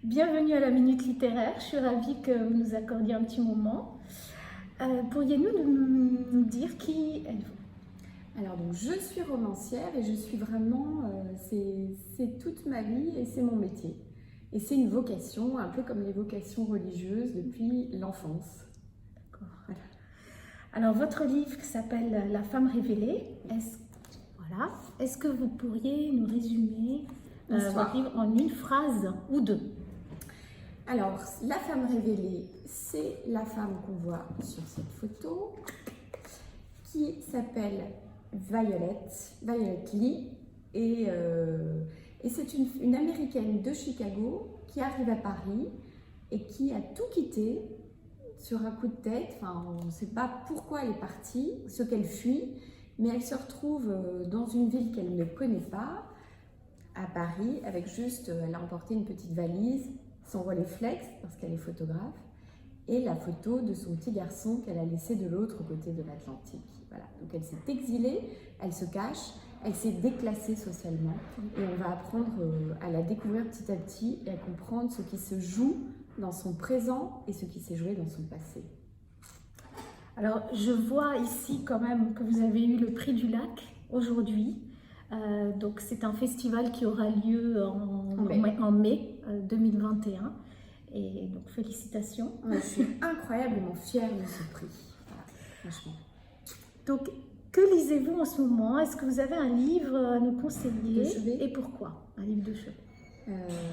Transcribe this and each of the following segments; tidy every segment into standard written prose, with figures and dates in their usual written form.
Bienvenue à la Minute Littéraire, je suis ravie que vous nous accordiez un petit moment. Pourriez-vous nous dire qui êtes-vous? Alors donc je suis romancière et je suis vraiment, c'est toute ma vie et c'est mon métier. Et c'est une vocation, un peu comme les vocations religieuses depuis l'enfance. D'accord. Alors votre livre qui s'appelle La femme révélée, est-ce que vous pourriez nous résumer votre livre en une phrase ou deux? Alors la femme révélée, c'est la femme qu'on voit sur cette photo qui s'appelle Violet Lee et c'est une américaine de Chicago qui arrive à Paris et qui a tout quitté sur un coup de tête. Enfin, on ne sait pas pourquoi elle est partie, ce qu'elle fuit, mais elle se retrouve dans une ville qu'elle ne connaît pas, à Paris, avec juste, elle a emporté une petite valise, son Rolleiflex parce qu'elle est photographe, et la photo de son petit garçon qu'elle a laissé de l'autre côté de l'Atlantique. Voilà. Donc elle s'est exilée, elle se cache, elle s'est déclassée socialement et on va apprendre à la découvrir petit à petit et à comprendre ce qui se joue dans son présent et ce qui s'est joué dans son passé. Alors je vois ici quand même que vous avez eu le prix du Lac aujourd'hui. Donc c'est un festival qui aura lieu en mai 2021. Et donc félicitations. Je suis incroyablement fière de ce prix. Voilà, franchement. Donc que lisez-vous en ce moment? Est-ce que vous avez un livre à nous conseiller? De chevet. Et pourquoi un livre de chevet?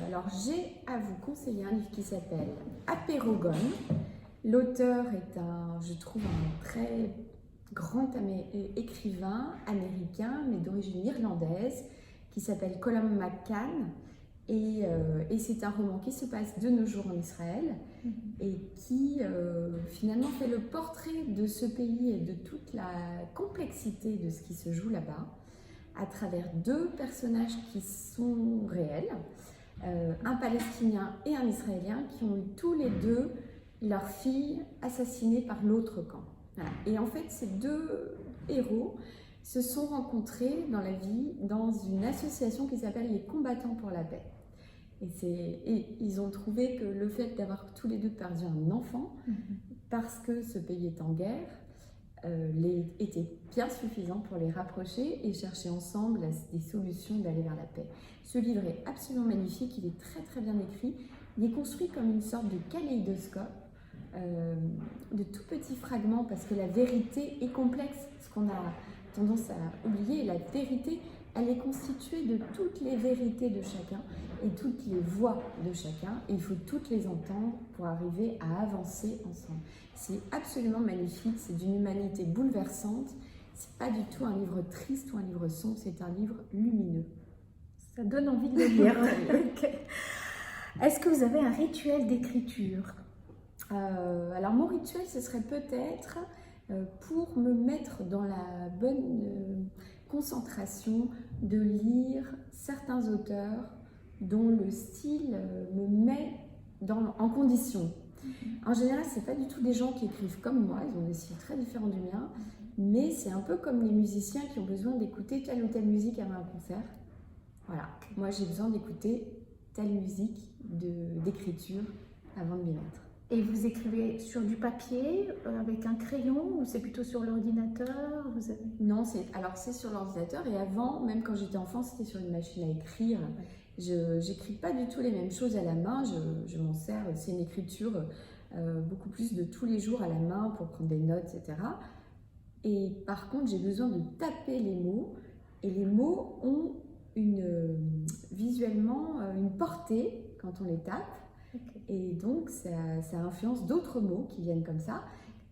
Alors j'ai à vous conseiller un livre qui s'appelle Apérogone. L'auteur est je trouve, un très grand écrivain américain, mais d'origine irlandaise, qui s'appelle Colum McCann. Et c'est un roman qui se passe de nos jours en Israël et qui finalement fait le portrait de ce pays et de toute la complexité de ce qui se joue là-bas à travers deux personnages qui sont réels, un Palestinien et un Israélien qui ont eu tous les deux leur fille assassinée par l'autre camp. Voilà. Et en fait, ces deux héros se sont rencontrés dans la vie dans une association qui s'appelle les Combattants pour la paix. Et ils ont trouvé que le fait d'avoir tous les deux perdu un enfant, parce que ce pays est en guerre, était bien suffisant pour les rapprocher et chercher ensemble des solutions d'aller vers la paix. Ce livre est absolument magnifique, il est très très bien écrit, il est construit comme une sorte de kaléidoscope, de tout petits fragments, parce que la vérité est complexe, ce qu'on a tendance à oublier. La vérité, elle est constituée de toutes les vérités de chacun et toutes les voix de chacun, et il faut toutes les entendre pour arriver à avancer ensemble. C'est absolument magnifique, c'est d'une humanité bouleversante, c'est pas du tout un livre triste ou un livre sombre, c'est un livre lumineux. Ça donne envie de le lire. Okay. Est-ce que vous avez un rituel d'écriture? Alors mon rituel, ce serait peut-être pour me mettre dans la bonne concentration de lire certains auteurs dont le style me met en condition. En général, ce n'est pas du tout des gens qui écrivent comme moi, ils ont des styles très différents du mien, mais c'est un peu comme les musiciens qui ont besoin d'écouter telle ou telle musique avant un concert. Voilà, moi j'ai besoin d'écouter telle musique d'écriture avant de m'y mettre. Et vous écrivez sur du papier, avec un crayon, ou c'est plutôt sur l'ordinateur? Non, c'est sur l'ordinateur, et avant, même quand j'étais enfant, c'était sur une machine à écrire. Je n'écris pas du tout les mêmes choses à la main, je m'en sers, c'est une écriture beaucoup plus de tous les jours à la main pour prendre des notes, etc. Et par contre, j'ai besoin de taper les mots, et les mots ont visuellement une portée quand on les tape. Okay. Et donc ça influence d'autres mots qui viennent comme ça,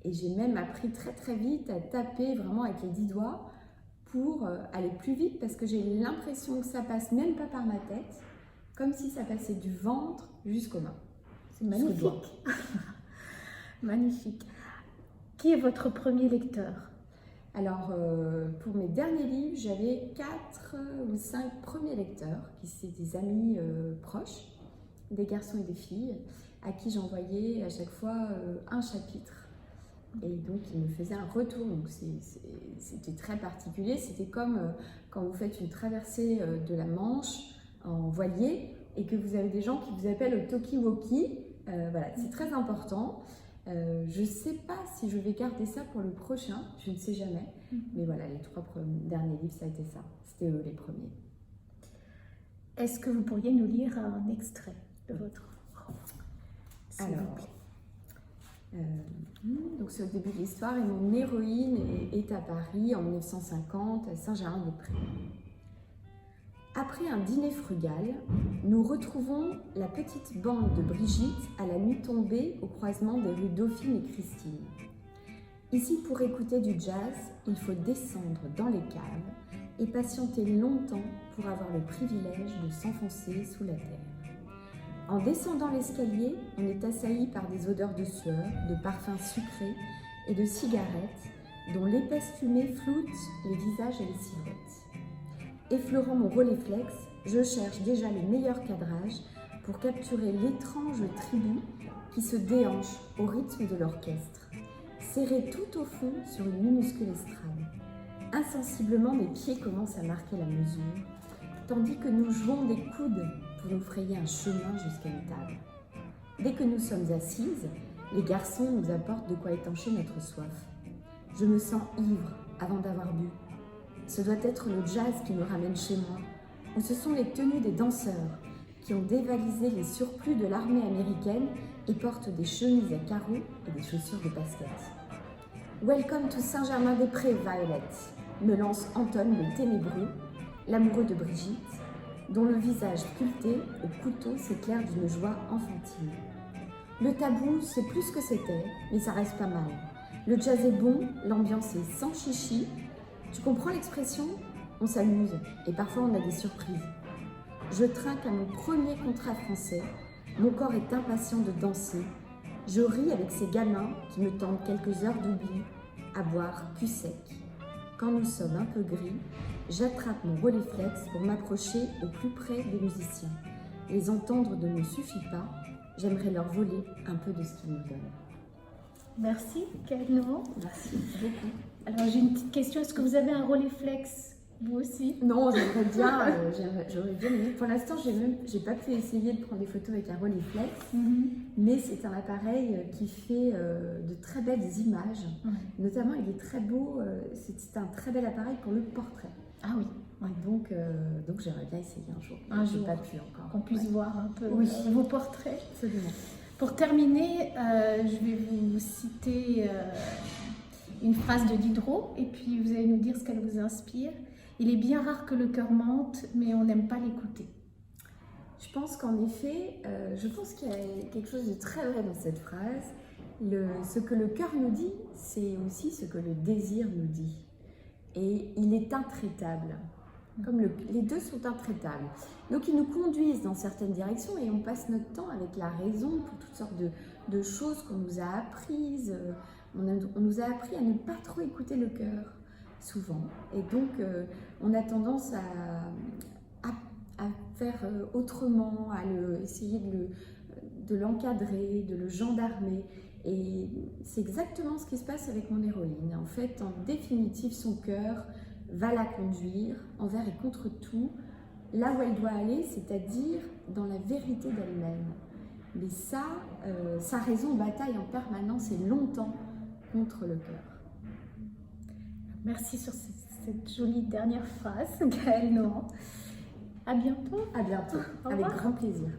et j'ai même appris très très vite à taper vraiment avec les 10 doigts pour aller plus vite, parce que j'ai l'impression que ça passe même pas par ma tête, comme si ça passait du ventre jusqu'aux mains. C'est magnifique. Magnifique. Qui est votre premier lecteur? Alors pour mes derniers livres, j'avais 4 ou 5 premiers lecteurs qui étaient des amis proches, des garçons et des filles, à qui j'envoyais à chaque fois un chapitre. Et donc, ils me faisaient un retour. Donc, c'était très particulier. C'était comme quand vous faites une traversée de la Manche en voilier et que vous avez des gens qui vous appellent au talkie-walkie. Voilà, c'est très important. Je ne sais pas si je vais garder ça pour le prochain, je ne sais jamais. Mais voilà, les 3 derniers livres, ça a été ça. C'était eux les premiers. Est-ce que vous pourriez nous lire un extrait de votre roman, s'il vous Alors, plaît? donc c'est au début de l'histoire et mon héroïne est à Paris en 1950, à Saint-Germain-des-Prés. Après un dîner frugal, nous retrouvons la petite bande de Brigitte à la nuit tombée au croisement des rues Dauphine et Christine. Ici, pour écouter du jazz, il faut descendre dans les caves et patienter longtemps pour avoir le privilège de s'enfoncer sous la terre. En descendant l'escalier, on est assailli par des odeurs de sueur, de parfums sucrés et de cigarettes dont l'épaisse fumée floute les visages et les silhouettes. Effleurant mon Rolleiflex, je cherche déjà le meilleur cadrage pour capturer l'étrange tribu qui se déhanche au rythme de l'orchestre, serré tout au fond sur une minuscule estrade. Insensiblement, mes pieds commencent à marquer la mesure, tandis que nous jouons des coudes pour nous frayer un chemin jusqu'à une table. Dès que nous sommes assises, les garçons nous apportent de quoi étancher notre soif. Je me sens ivre avant d'avoir bu. Ce doit être le jazz qui me ramène chez moi, ou ce sont les tenues des danseurs qui ont dévalisé les surplus de l'armée américaine et portent des chemises à carreaux et des chaussures de basket. Welcome to Saint-Germain-des-Prés, Violet, me lance Anton le ténébreux, l'amoureux de Brigitte, dont le visage sculpté au couteau s'éclaire d'une joie enfantine. Le tabou, c'est plus ce que c'était, mais ça reste pas mal. Le jazz est bon, l'ambiance est sans chichi. Tu comprends l'expression? On s'amuse et parfois on a des surprises. Je trinque à mon premier contrat français, mon corps est impatient de danser. Je ris avec ces gamins qui me tendent quelques heures d'oubli, à boire cul sec. Quand nous sommes un peu gris, j'attrape mon Rolleiflex pour m'approcher au plus près des musiciens. Les entendre ne me suffit pas, j'aimerais leur voler un peu de ce qu'ils nous donnent. Merci, Gaëlle. Merci beaucoup. Alors j'ai une petite question, est-ce que vous avez un Rolleiflex, vous aussi? Non, j'aimerais bien, j'aurais bien aimé. Pour l'instant, j'ai pas pu essayer de prendre des photos avec un Rolleiflex, mais c'est un appareil qui fait de très belles images. Notamment, il est très beau, c'est un très bel appareil pour le portrait. Ah oui. Donc j'aimerais bien essayer un jour. J'ai pas pu encore. Qu'on puisse voir un peu vos portraits. Absolument. Pour terminer, je vais vous citer une phrase de Diderot et puis vous allez nous dire ce qu'elle vous inspire. Il est bien rare que le cœur mente, mais on n'aime pas l'écouter. Je pense qu'en effet, qu'il y a quelque chose de très vrai dans cette phrase. Ce que le cœur nous dit, c'est aussi ce que le désir nous dit. Et il est intraitable. Comme les deux sont intraitables. Donc ils nous conduisent dans certaines directions et on passe notre temps avec la raison pour toutes sortes de choses qu'on nous a apprises. On nous a appris à ne pas trop écouter le cœur, souvent. Et donc on a tendance à faire autrement, essayer de l'encadrer, de le gendarmer. Et c'est exactement ce qui se passe avec mon héroïne. En fait, en définitive, son cœur va la conduire envers et contre tout, là où elle doit aller, c'est-à-dire dans la vérité d'elle-même. Mais ça, sa raison bataille en permanence et longtemps contre le cœur. Merci sur cette jolie dernière phrase, Gaëlle Nohan. À bientôt. À bientôt, avec grand plaisir.